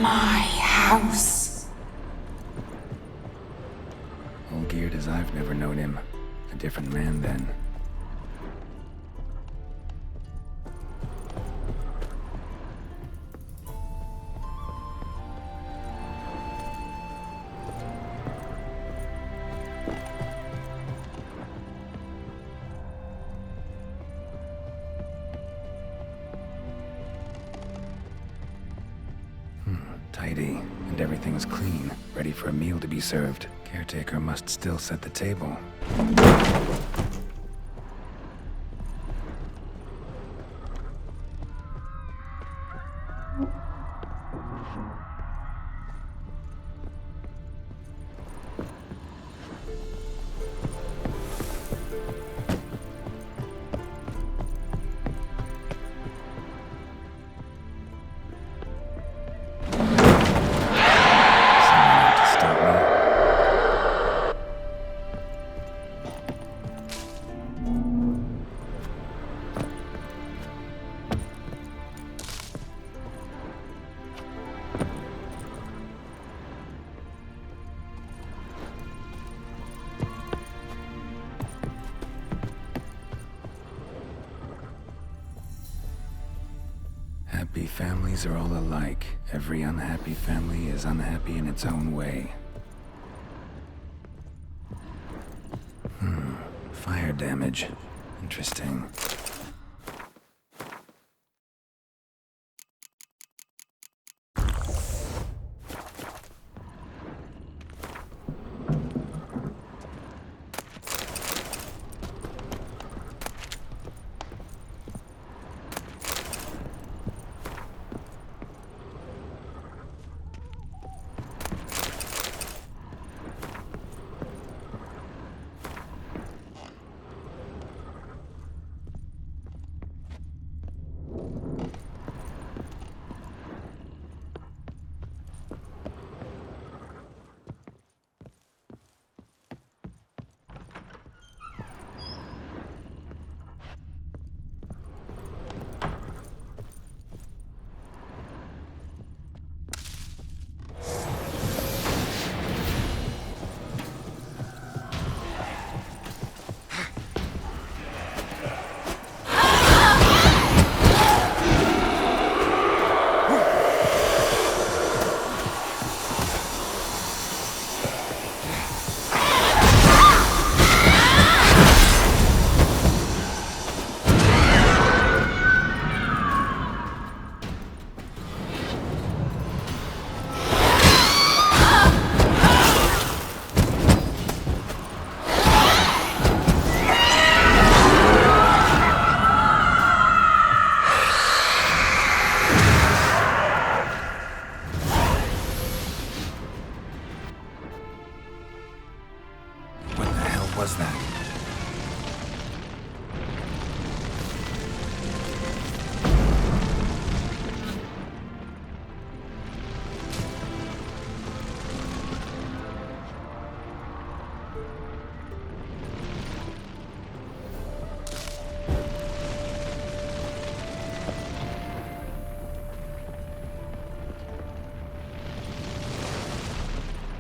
My house. All geared as I've never known him. A different man then. Tidy, and everything's clean, ready for a meal to be served. Caretaker must still set the table. Happy families are all alike. Every unhappy family is unhappy in its own way. Fire damage. Interesting. Was that?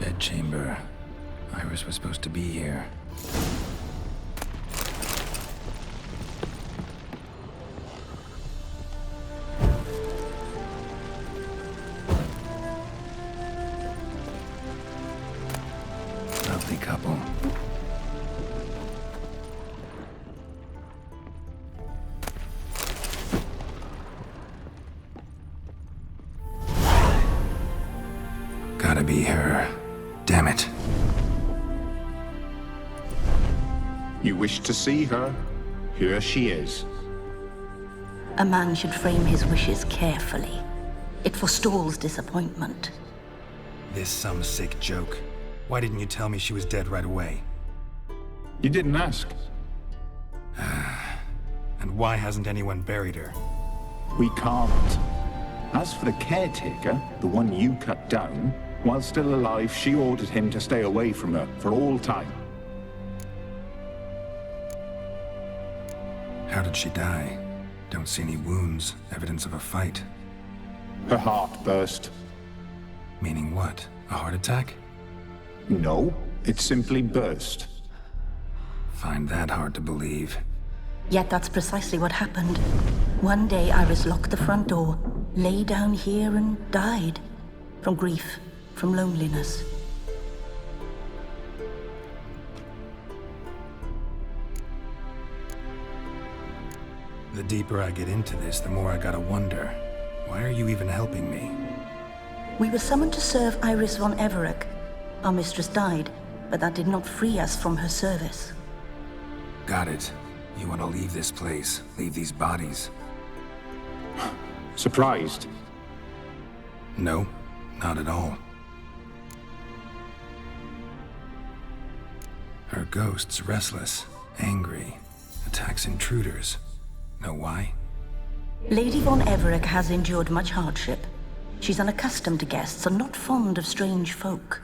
Bedchamber. Iris was supposed to be here. Lovely couple. Gotta be her. Damn it. You wish to see her? Here she is. A man should frame his wishes carefully. It forestalls disappointment. This some sick joke. Why didn't you tell me she was dead right away? You didn't ask. And why hasn't anyone buried her? We can't. As for the caretaker, the one you cut down, while still alive, she ordered him to stay away from her for all time. How did she die? Don't see any wounds, evidence of a fight. Her heart burst. Meaning what? A heart attack? No, it simply burst. Find that hard to believe. Yet that's precisely what happened. One day, Iris locked the front door, lay down here and died. From grief, from loneliness. The deeper I get into this, the more I gotta wonder. Why are you even helping me? We were summoned to serve Iris von Everec. Our mistress died, but that did not free us from her service. Got it. You want to leave this place, leave these bodies. Surprised? No, not at all. Her ghost's restless, angry, attacks intruders. Know why? Lady von Everec has endured much hardship. She's unaccustomed to guests and not fond of strange folk.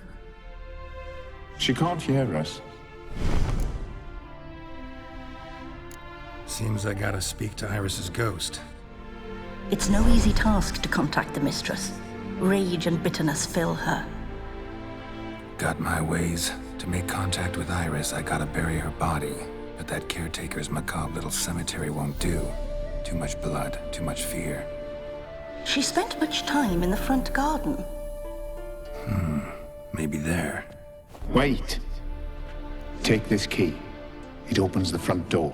She can't hear us. Seems I gotta speak to Iris's ghost. It's no easy task to contact the mistress. Rage and bitterness fill her. Got my ways. To make contact with Iris, I gotta bury her body. But that caretaker's macabre little cemetery won't do. Too much blood, too much fear. She spent much time in the front garden. Maybe there. Wait. Take this key. It opens the front door.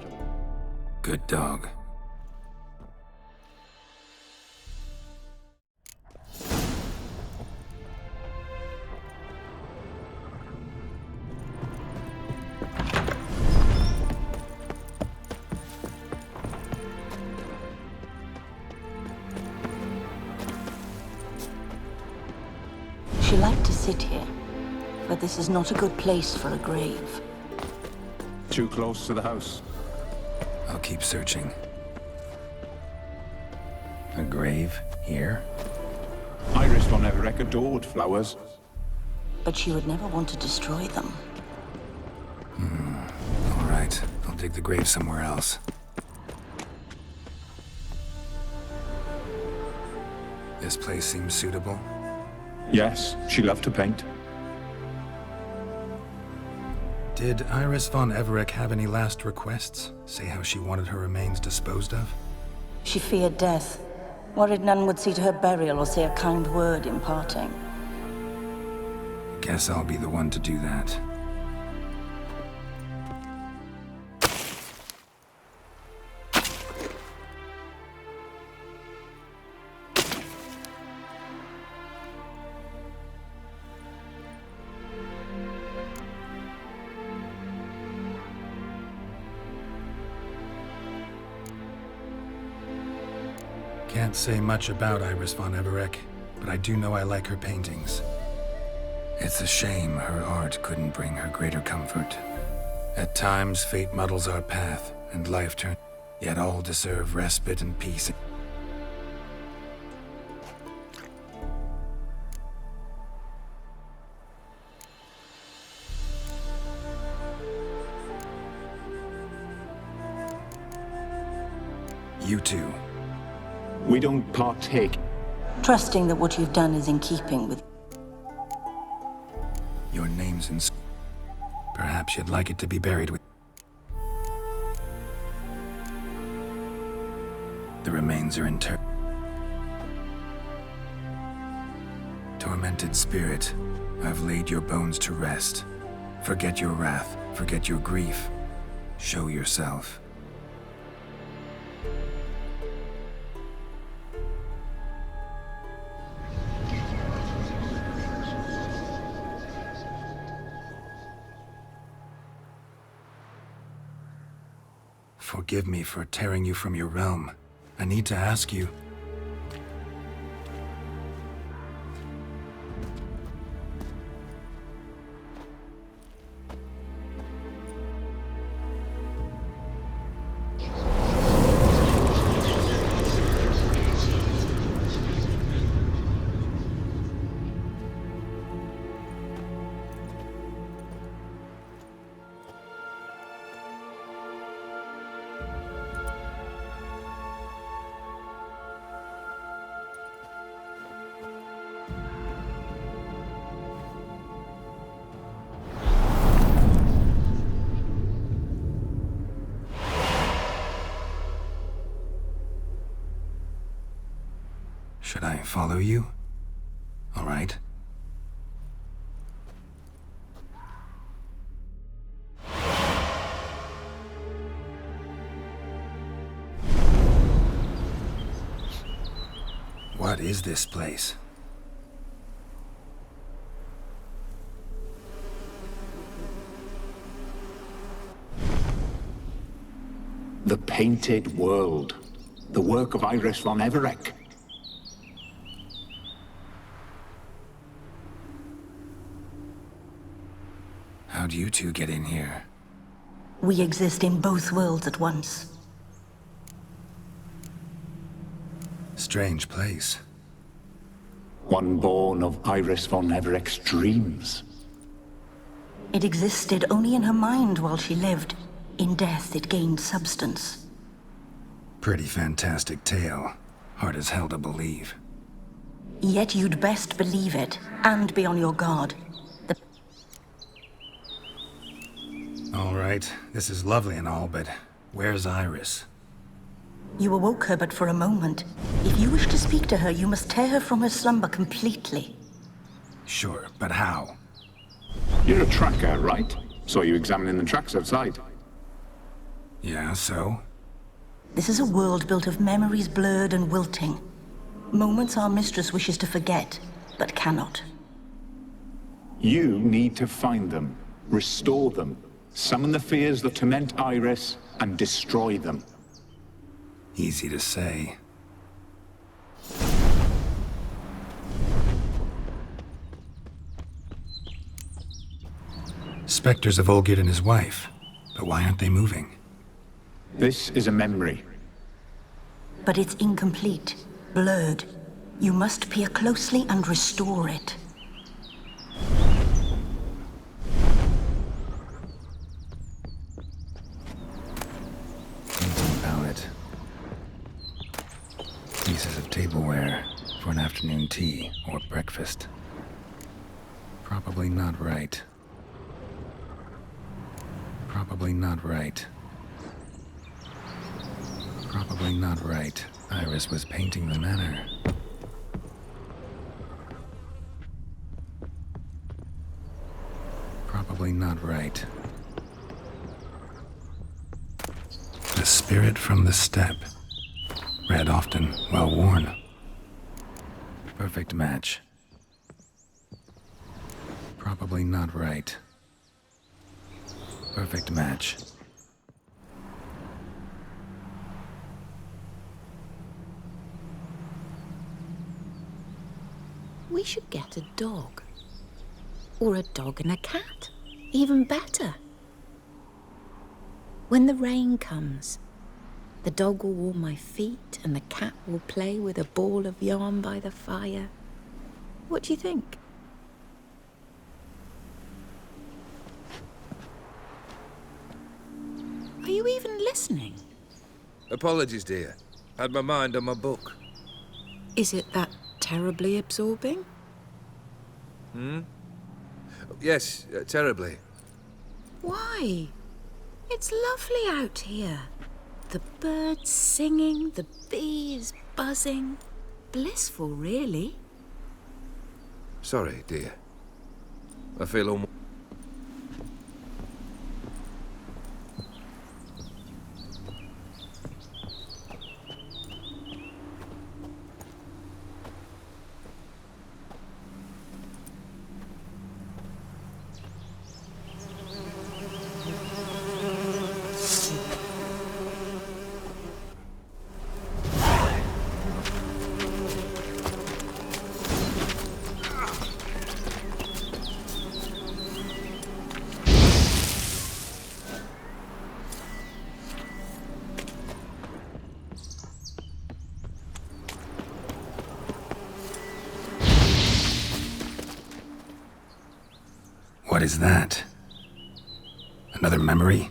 Good dog. She liked to sit here, but this is not a good place for a grave. Too close to the house. I'll keep searching. A grave? Here? Iris von Everec adored flowers. But she would never want to destroy them. All right, I'll dig the grave somewhere else. This place seems suitable. Yes, she loved to paint. Did Iris von Everec have any last requests? Say how she wanted her remains disposed of? She feared death, worried none would see to her burial or say a kind word in parting. Guess I'll be the one to do that. Can't say much about Iris von Everec, but I do know I like her paintings. It's a shame her art couldn't bring her greater comfort. At times, fate muddles our path, and life turns. Yet all deserve respite and peace. You too. We don't partake. Trusting that what you've done is in keeping with... Your name's in... Perhaps you'd like it to be buried with... The remains are interred. Tormented spirit, I've laid your bones to rest. Forget your wrath, forget your grief. Show yourself. Forgive me for tearing you from your realm. I need to ask you... Should I follow you? All right. What is this place? The Painted World. The work of Iris von Everec. How'd you two get in here? We exist in both worlds at once. Strange place. One born of Iris von Everec's dreams. It existed only in her mind while she lived. In death, it gained substance. Pretty fantastic tale. Hard as hell to believe. Yet you'd best believe it, and be on your guard. All right, this is lovely and all, but where's Iris? You awoke her but for a moment. If you wish to speak to her, you must tear her from her slumber completely. Sure, but how? You're a tracker, right? Saw you examining the tracks outside. Yeah, so? This is a world built of memories blurred and wilting. Moments our mistress wishes to forget, but cannot. You need to find them, restore them, summon the fears that torment Iris, and destroy them. Easy to say. Spectres of Olgierd and his wife. But why aren't they moving? This is a memory. But it's incomplete, blurred. You must peer closely and restore it. Painting palette. Pieces of tableware for an afternoon tea or breakfast. Probably not right. Probably not right. Probably not right. Iris was painting the manor. Probably not right. The spirit from the steppe. Red often, well worn. Perfect match. Probably not right. Perfect match. We should get a dog. Or a dog and a cat. Even better. When the rain comes, the dog will warm my feet and the cat will play with a ball of yarn by the fire. What do you think? Are you even listening? Apologies, dear. Had my mind on my book. Is it that terribly absorbing? Yes, terribly. Why? It's lovely out here. The birds singing, the bees buzzing. Blissful, really. Sorry, dear. I feel almost... What is that? Another memory?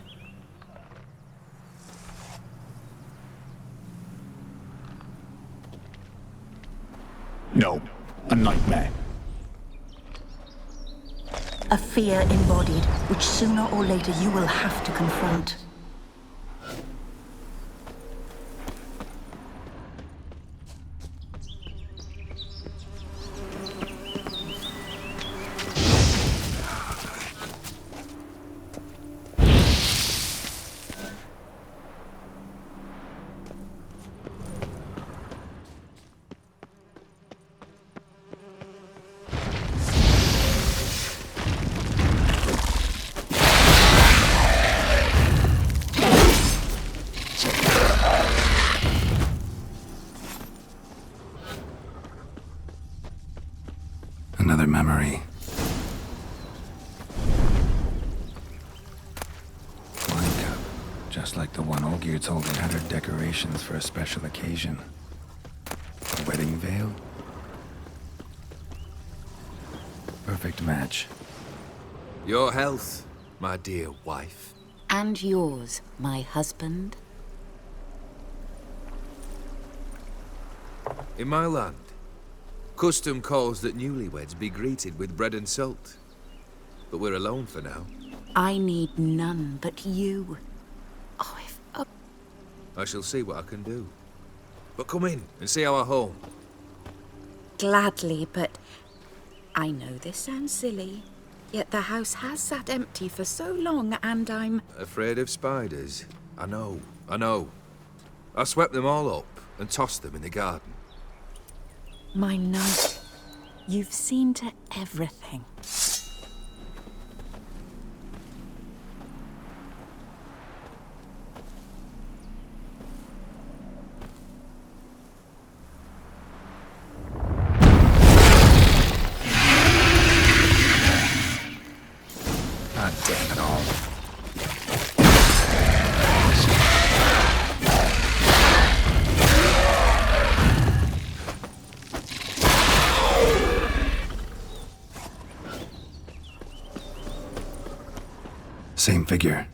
No, a nightmare. A fear embodied, which sooner or later you will have to confront. another memory. Wine cup, just like the one Olgierd told me had her decorations for a special occasion. A wedding veil? Perfect match. Your health, my dear wife. And yours, my husband. In my land, custom calls that newlyweds be greeted with bread and salt. But we're alone for now. I need none but you. Oh, if... Oh. I shall see what I can do. But come in and see our home. Gladly, but... I know this sounds silly, yet the house has sat empty for so long, and I'm... Afraid of spiders? I know. I swept them all up and tossed them in the garden. My knight, you've seen to everything. God damn it all. Same figure.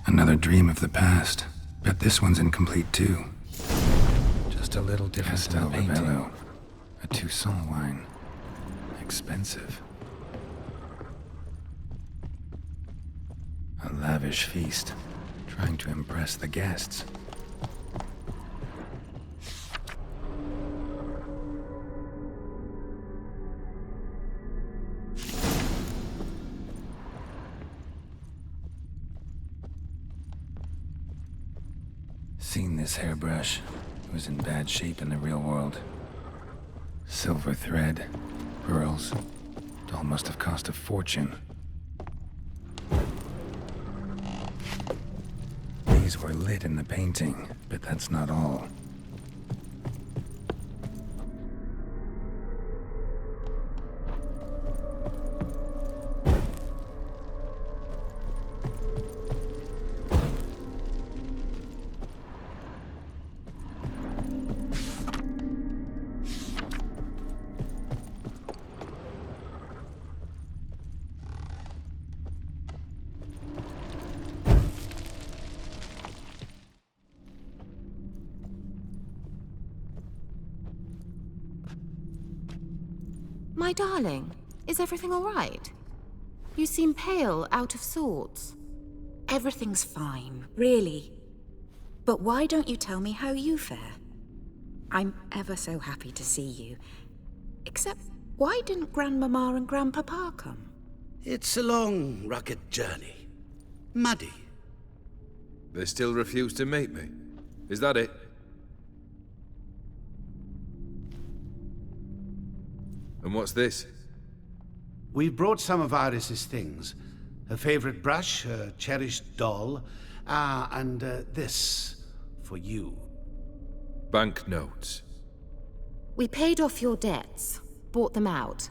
Another dream of the past. Bet this one's incomplete too. Just a little different in the painting. A Toussaint wine. Expensive. A lavish feast. Trying to impress the guests. Seen this hairbrush. It was in bad shape in the real world. Silver thread, pearls. It all must have cost a fortune. These were lit in the painting, but that's not all. My darling, is everything all right? You seem pale, out of sorts. Everything's fine, really. But why don't you tell me how you fare? I'm ever so happy to see you. Except, why didn't Grandmama and Grandpapa come? It's a long, rugged journey. Muddy. They still refuse to meet me. Is that it? And what's this? We've brought some of Iris's things. Her favorite brush, her cherished doll, and this for you. Banknotes. We paid off your debts, bought them out,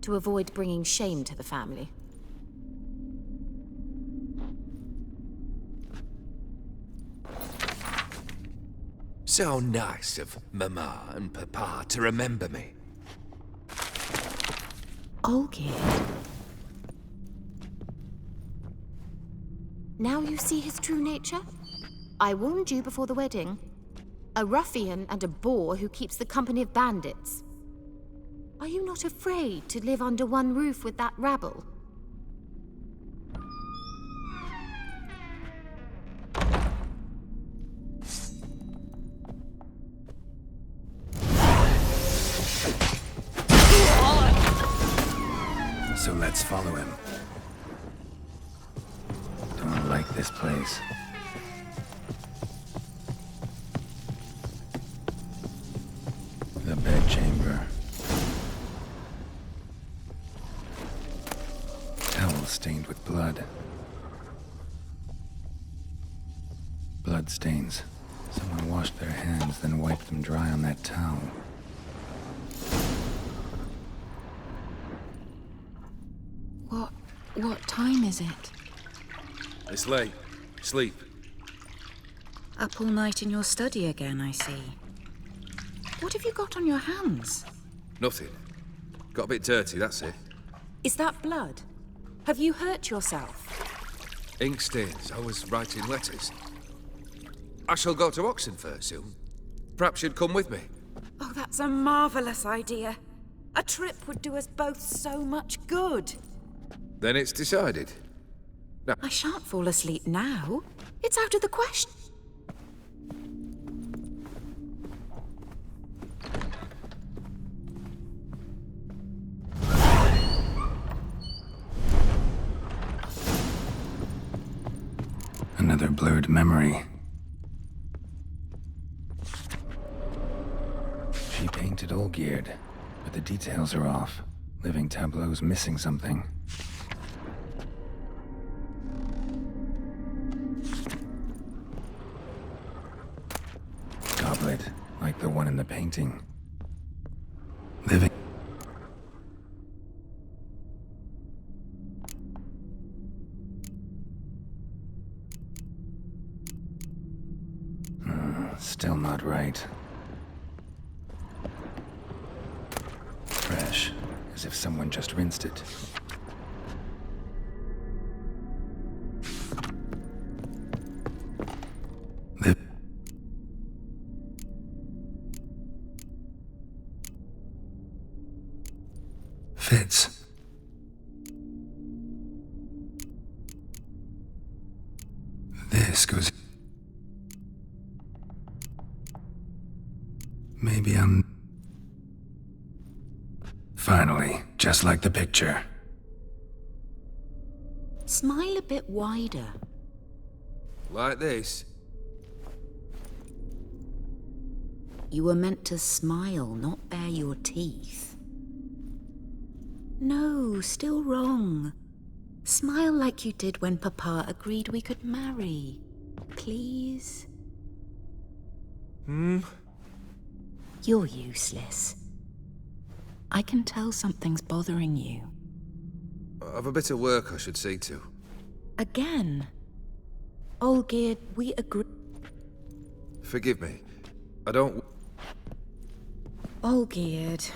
to avoid bringing shame to the family. So nice of Mama and Papa to remember me. Olgierd. Now you see his true nature? I warned you before the wedding. A ruffian and a boor who keeps the company of bandits. Are you not afraid to live under one roof with that rabble? So let's follow him. Don't like this place. The bedchamber. Towel stained with blood. bloodstains. Someone washed their hands, then wiped them dry on that towel. What time is it? It's late. Sleep. Up all night in your study again, I see. What have you got on your hands? Nothing. Got a bit dirty, that's it. Is that blood? Have you hurt yourself? Ink stains. I was writing letters. I shall go to Oxenfurt soon. Perhaps you'd come with me. Oh, that's a marvelous idea. A trip would do us both so much good. Then it's decided. I shan't fall asleep now. It's out of the question. Another blurred memory. She painted Olgierd, but the details are off. Living Tableau's missing something. Goblet, like the one in the painting. Living... Still not right. Fresh, as if someone just rinsed it. Fits. This goes... Maybe I'm... Finally, just like the picture. Smile a bit wider. Like this. You were meant to smile, not bare your teeth. No, still wrong. Smile like you did when Papa agreed we could marry. Please? You're useless. I can tell something's bothering you. I've a bit of work I should see to. Again. Olgierd, we agree. Forgive me. I don't... Olgierd.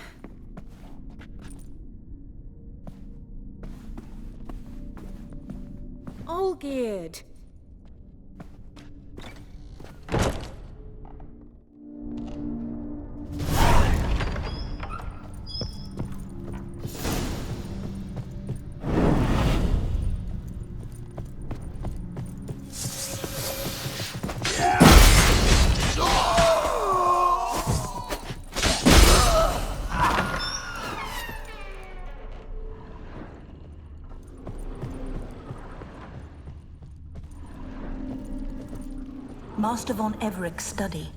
Olgierd. Master von Everek's study.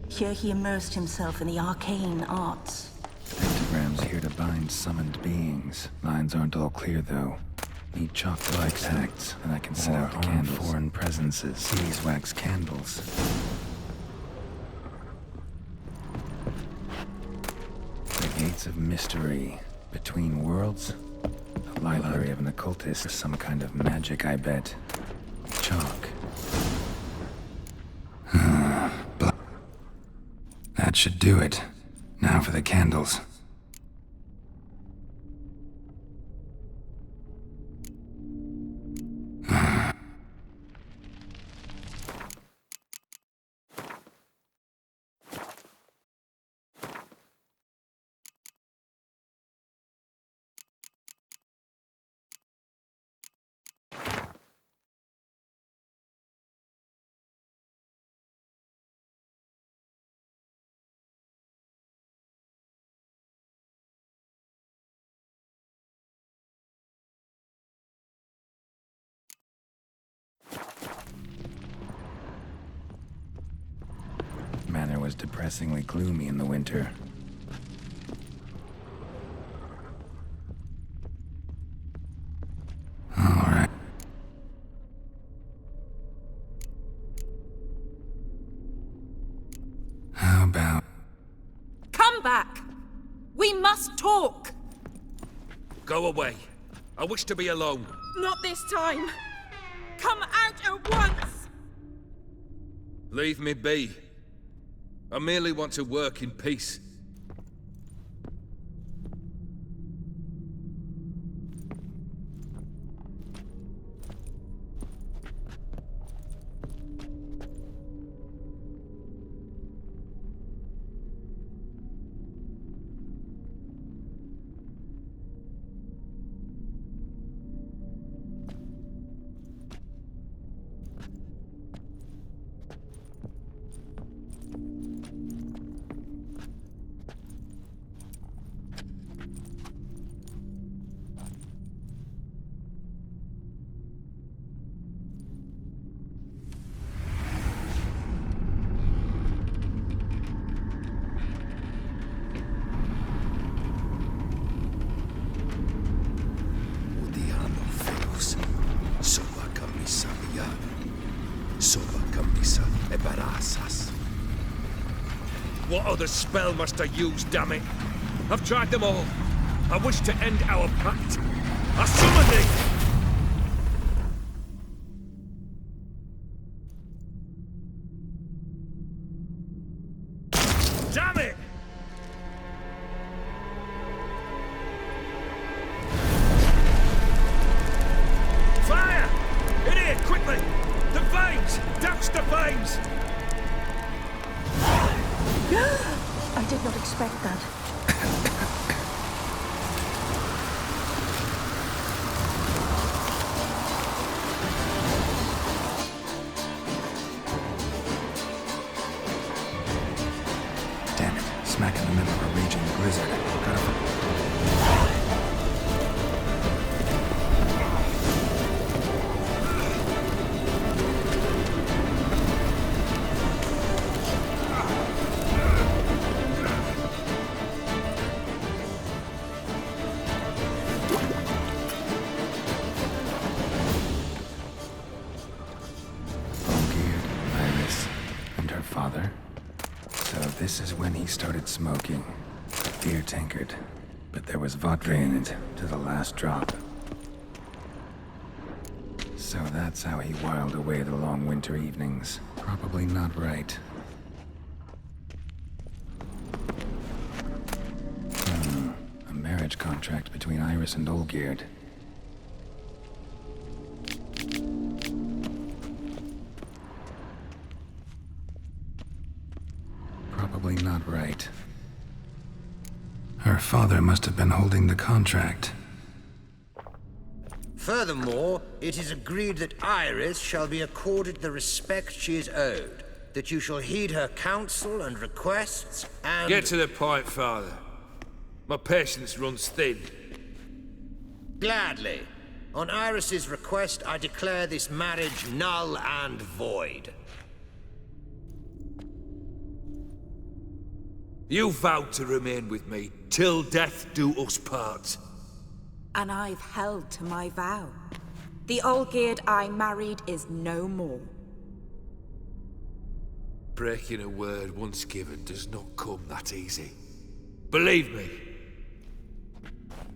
Here he immersed himself in the arcane arts. Pentagrams here to bind summoned beings. Lines aren't all clear, though. Need chalk-like acts, and I can set out candles. Foreign presences. Beeswax candles. The Gates of Mystery. Between worlds? A library of an occultist. Some kind of magic, I bet. Chalk. That should do it. Now for the candles. Manor was depressingly gloomy in the winter. All right. back. We must talk. Go away. I wish to be alone. Not this time. Come out at once. Leave me be. I merely want to work in peace. What other spell must I use, damn it? I've tried them all. I wish to end our pact. I summon thee! Damn it! Fire! In here, quickly! The flames! Douse the flames! I did not expect that. Damn it, smack in the middle of a raging blizzard. Father. So this is when he started smoking. Beer tankard. But there was vodka in it, to the last drop. So that's how he whiled away the long winter evenings. Probably not right. A marriage contract between Iris and Olgierd. Probably not right. Her father must have been holding the contract. Furthermore, it is agreed that Iris shall be accorded the respect she is owed, that you shall heed her counsel and requests, and... Get to the point, Father. My patience runs thin. Gladly. On Iris's request, I declare this marriage null and void. You vowed to remain with me, till death do us part. And I've held to my vow. The Olgierd I married is no more. Breaking a word once given does not come that easy. Believe me.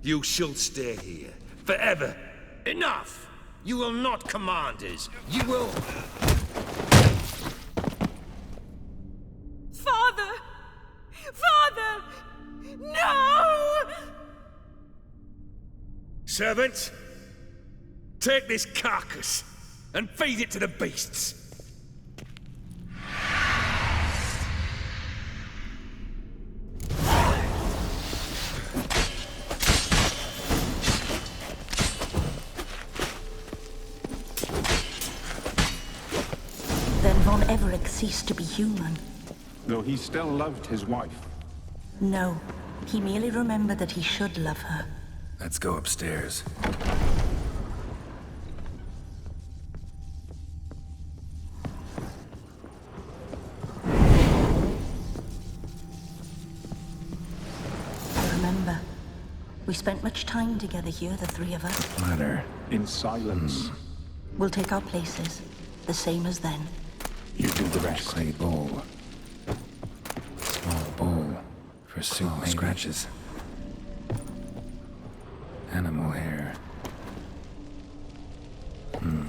You shall stay here, forever. Enough! You will not command us. You will... Father! Father! No! Servant, take this carcass and feed it to the beasts. Then Von Everec ceased to be human. Though he still loved his wife. No, he merely remembered that he should love her. Let's go upstairs. I remember. We spent much time together here, the three of us. Ladder. In silence. We'll take our places, the same as then. You do the rest. Clay bowl. Small bowl. For Her suit scratches. Animal hair.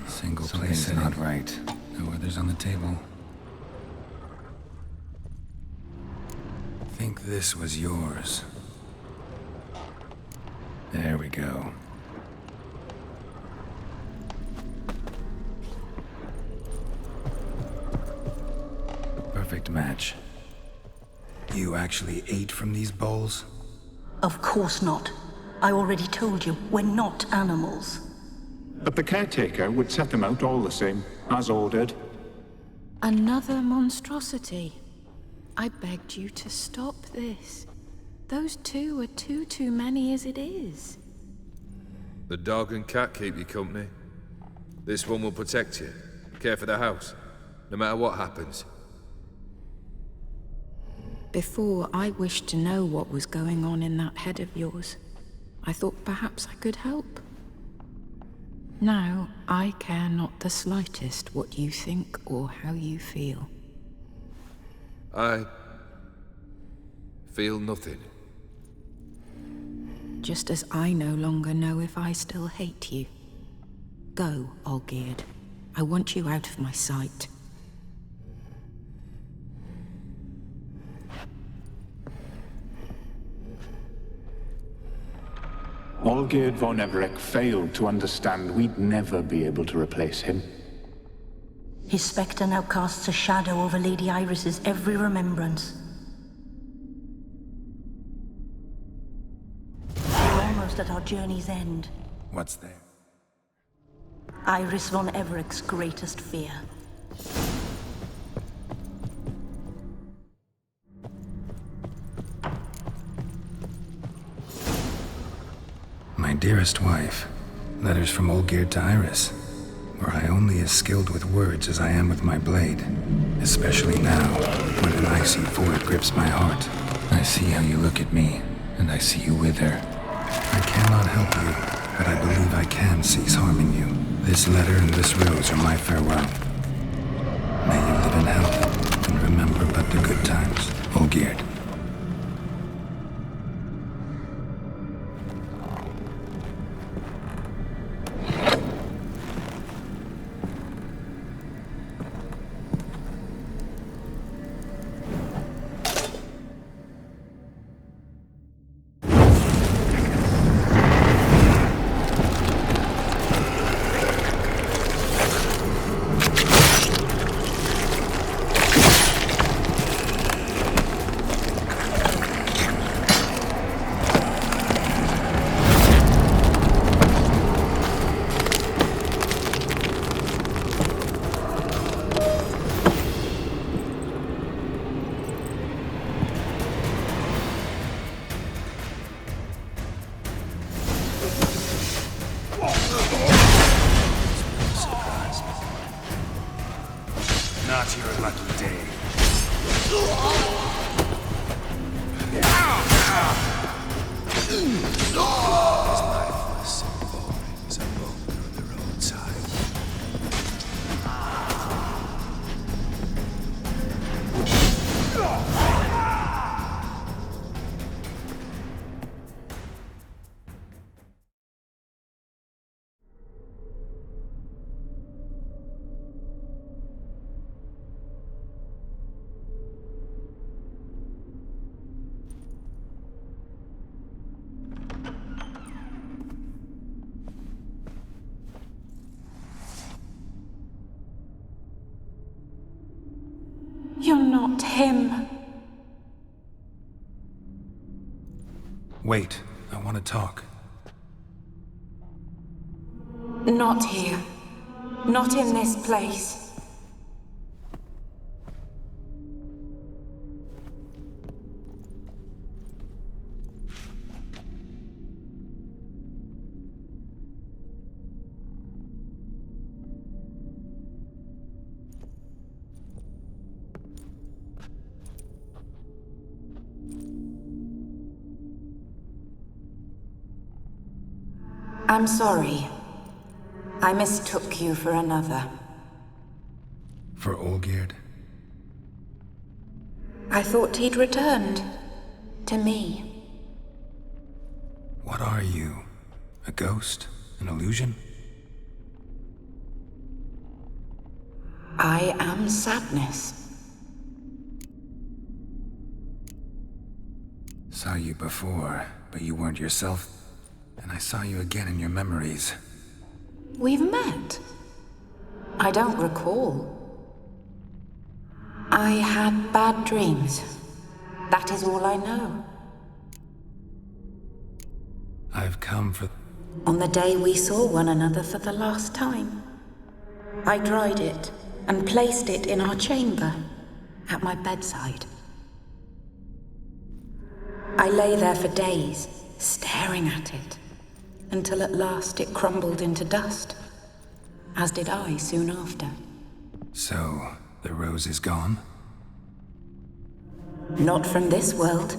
Single place is not right. No others on the table. Think this was yours. There we go. Perfect match. You actually ate from these bowls? Of course not. I already told you, we're not animals. But the caretaker would set them out all the same, as ordered. Another monstrosity. I begged you to stop this. Those two are too many as it is. The dog and cat keep you company. This one will protect you. Care for the house, no matter what happens. Before, I wished to know what was going on in that head of yours. I thought perhaps I could help. Now, I care not the slightest what you think or how you feel. I feel nothing. Just as I no longer know if I still hate you. Go, Olgierd. I want you out of my sight. Olgierd von Everec failed to understand we'd never be able to replace him. His spectre now casts a shadow over Lady Iris's every remembrance. We're almost at our journey's end. What's there? Iris von Everec's greatest fear. My dearest wife, letters from Olgierd to Iris. Were I only as skilled with words as I am with my blade, especially now, when an icy void grips my heart. I see how you look at me, and I see you wither. I cannot help you, but I believe I can cease harming you. This letter and this rose are my farewell. May you live in health, and remember but the good times, Olgierd. Not your lucky day. As lifeless and boring as a boulder on the roadside. You're not him. Wait, I want to talk. Not here. Not in this place. I'm sorry. I mistook you for another. For Olgierd? I thought he'd returned. to me. What are you? A ghost? An illusion? I am sadness. Saw you before, but you weren't yourself. And I saw you again in your memories. We've met. I don't recall. I had bad dreams. That is all I know. I've come for... On the day we saw one another for the last time, I dried it and placed it in our chamber, at my bedside. I lay there for days, staring at it, until at last it crumbled into dust, as did I soon after. So, the rose is gone? Not from this world.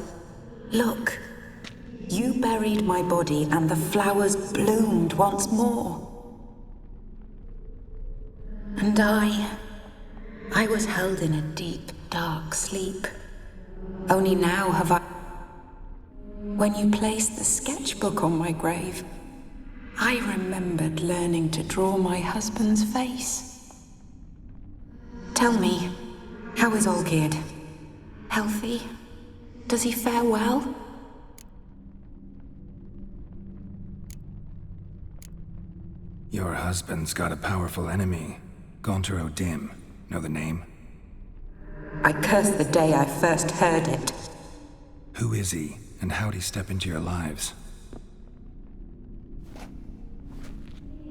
Look, you buried my body and the flowers bloomed once more. And I was held in a deep, dark sleep. Only now have I... When you placed the sketchbook on my grave, I remembered learning to draw my husband's face. Tell me, how is Olgierd? Healthy? Does he fare well? Your husband's got a powerful enemy. Gaunter O'Dim. Know the name? I curse the day I first heard it. Who is he, and how'd he step into your lives?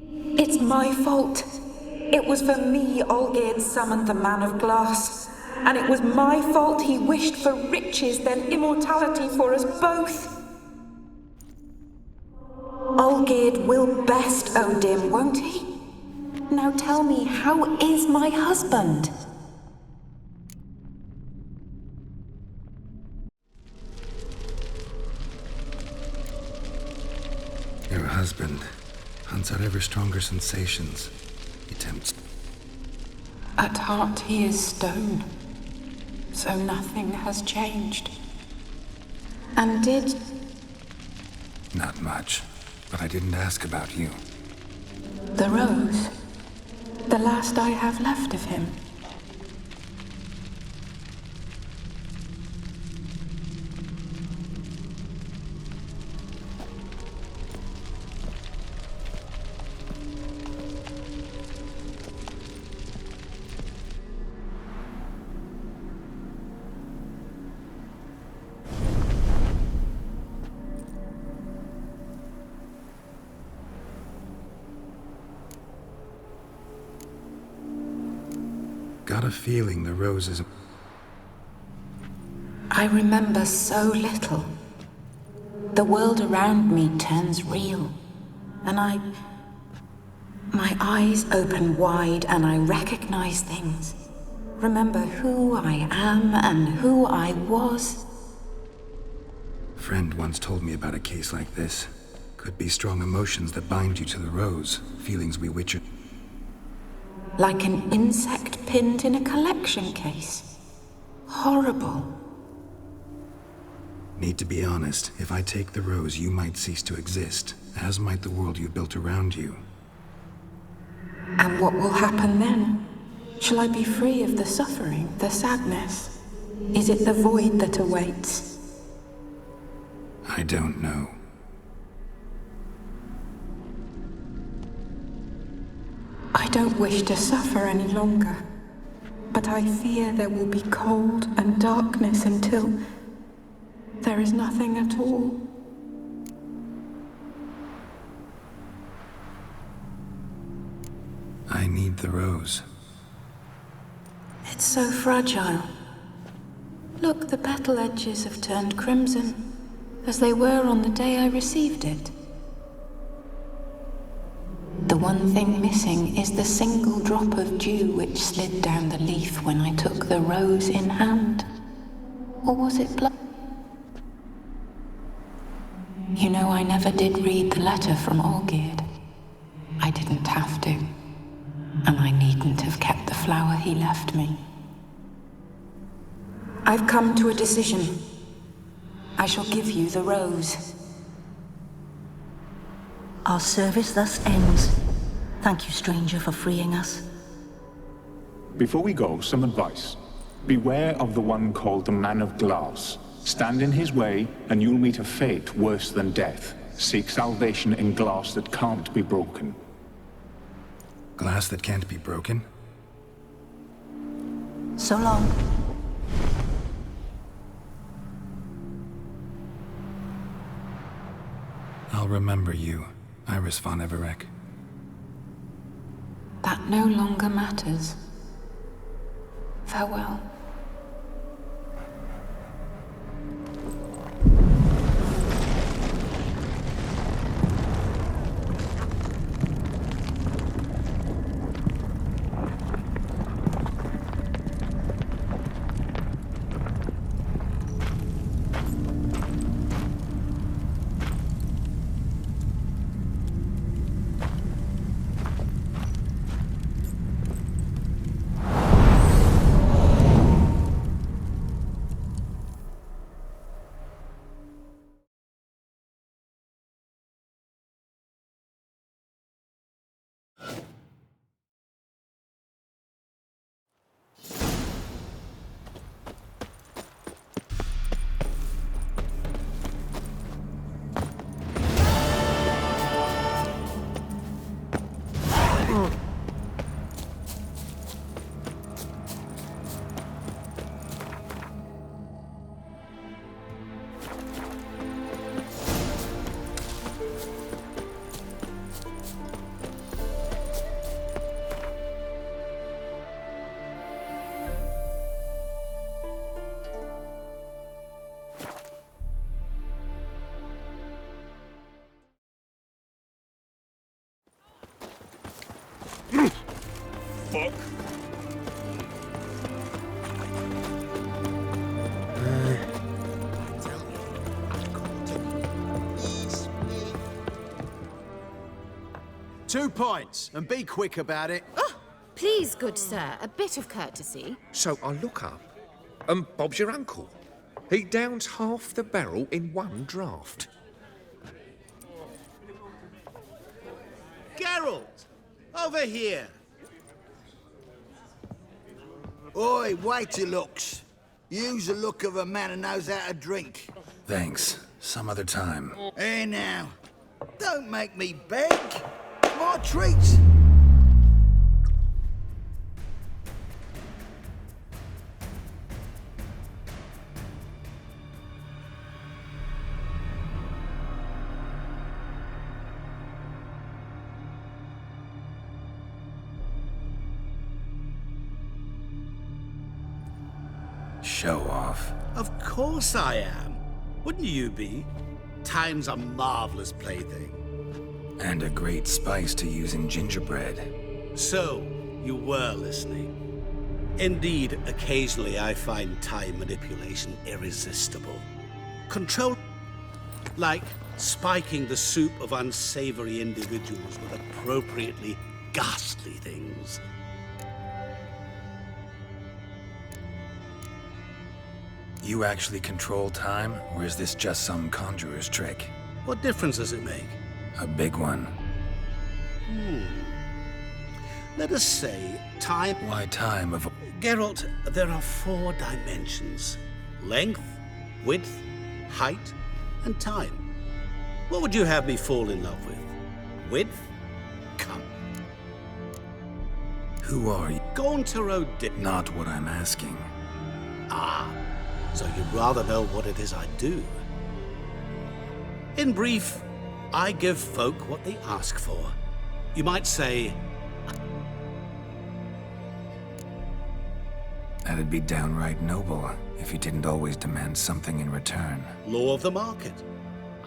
It's my fault. It was for me Olgierd summoned the Man of Glass. And it was my fault he wished for riches, then immortality for us both. Olgierd will best O'Dim, won't he? Now tell me, how is my husband? Your husband hunts out ever stronger sensations. He tempts... At heart he is stone, so nothing has changed. And did... Not much, but I didn't ask about you. The rose, the last I have left of him. Got a feeling the rose is... I remember so little. The world around me turns real, and my eyes open wide and I recognize things. Remember who I am and who I was. A friend once told me about a case like this. Could be strong emotions that bind you to the rose, feelings we witcher... Like an insect pinned in a collection case. Horrible. Need to be honest, if I take the rose, you might cease to exist, as might the world you built around you. And what will happen then? Shall I be free of the suffering, the sadness? Is it the void that awaits? I don't know. I don't wish to suffer any longer, but I fear there will be cold and darkness until there is nothing at all. I need the rose. It's so fragile. Look, the petal edges have turned crimson, as they were on the day I received it. The one thing missing is the single drop of dew which slid down the leaf when I took the rose in hand. Or was it blood? You know, I never did read the letter from Olgierd. I didn't have to. And I needn't have kept the flower he left me. I've come to a decision. I shall give you the rose. Our service thus ends. Thank you, stranger, for freeing us. Before we go, some advice. Beware of the one called the Man of Glass. Stand in his way, and you'll meet a fate worse than death. Seek salvation in glass that can't be broken. Glass that can't be broken? So long. I'll remember you, Iris von Everec. That no longer matters. Farewell. Fuck. Two points, and be quick about it. Oh, please, good sir, a bit of courtesy. So I look up, and Bob's your uncle. He downs half the barrel in one draught. Geralt! Over here! Oi, wait your looks. Use the look of a man who knows how to drink. Thanks. Some other time. Hey now, don't make me beg. More treats. Show off. Of course I am. Wouldn't you be? Time's a marvelous plaything. And a great spice to use in gingerbread. So, you were listening. Indeed, occasionally I find time manipulation irresistible. Control... like spiking the soup of unsavory individuals with appropriately ghastly things. You actually control time, or is this just some conjurer's trick? What difference does it make? A big one. Let us say time... Why time of... Geralt, there are 4 dimensions. Length, width, height, and time. What would you have me fall in love with? Width? Come. Who are you? Gauntero did... Not what I'm asking. Ah, so you'd rather know what it is I do. In brief, I give folk what they ask for. You might say... That'd be downright noble, if you didn't always demand something in return. Law of the market.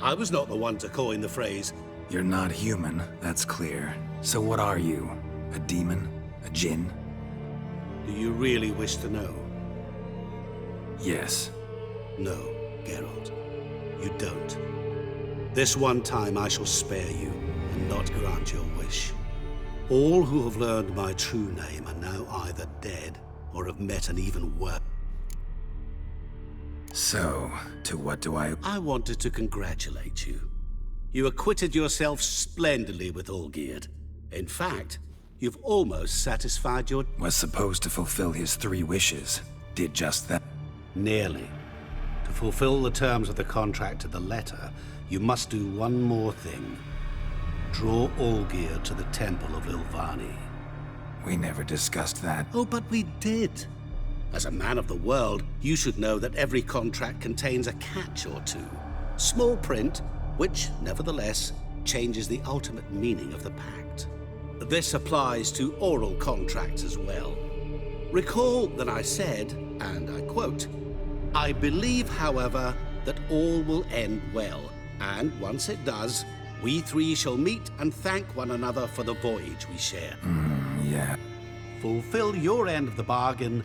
I was not the one to coin the phrase. You're not human, that's clear. So what are you? A demon? A djinn? Do you really wish to know? Yes. No, Geralt. You don't. This one time I shall spare you and not grant your wish. All who have learned my true name are now either dead or have met an even worse. So, to what do I... I wanted to congratulate you. You acquitted yourself splendidly with Olgierd. In fact, you've almost satisfied your... Was supposed to fulfill his 3 wishes. Did just that. Nearly. To fulfill the terms of the contract to the letter, you must do one more thing. Draw Olgierd to the Temple of Ilvani. We never discussed that. Oh, but we did. As a man of the world, you should know that every contract contains a catch or two. Small print, which, nevertheless, changes the ultimate meaning of the pact. This applies to oral contracts as well. Recall that I said, and I quote, "I believe, however, that all will end well, and once it does, we 3 shall meet and thank one another for the voyage we share." Yeah. Fulfill your end of the bargain.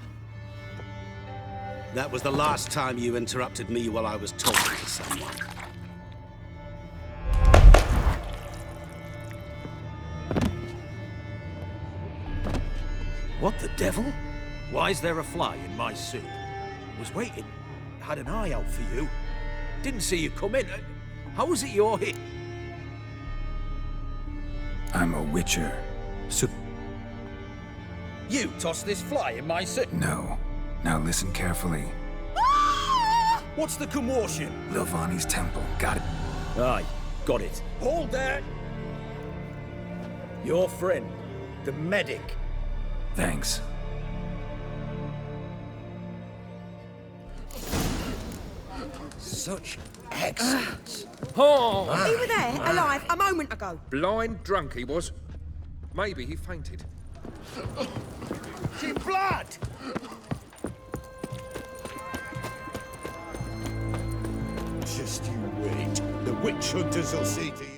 That was the last time you interrupted me while I was talking to someone. What the devil? Why is there a fly in my soup? Was waiting. Had an eye out for you. Didn't see you come in. How was it you're here? I'm a witcher. So... You tossed this fly in my soup. No. Now listen carefully. What's the commotion? Ilvani's temple. Got it. Aye, got it. Hold there! Your friend, the medic. Thanks. Such excellence. Oh! We were there, alive, a moment ago. Blind drunk he was. Maybe he fainted. See blood! Just you wait. The witch hunters will see to you.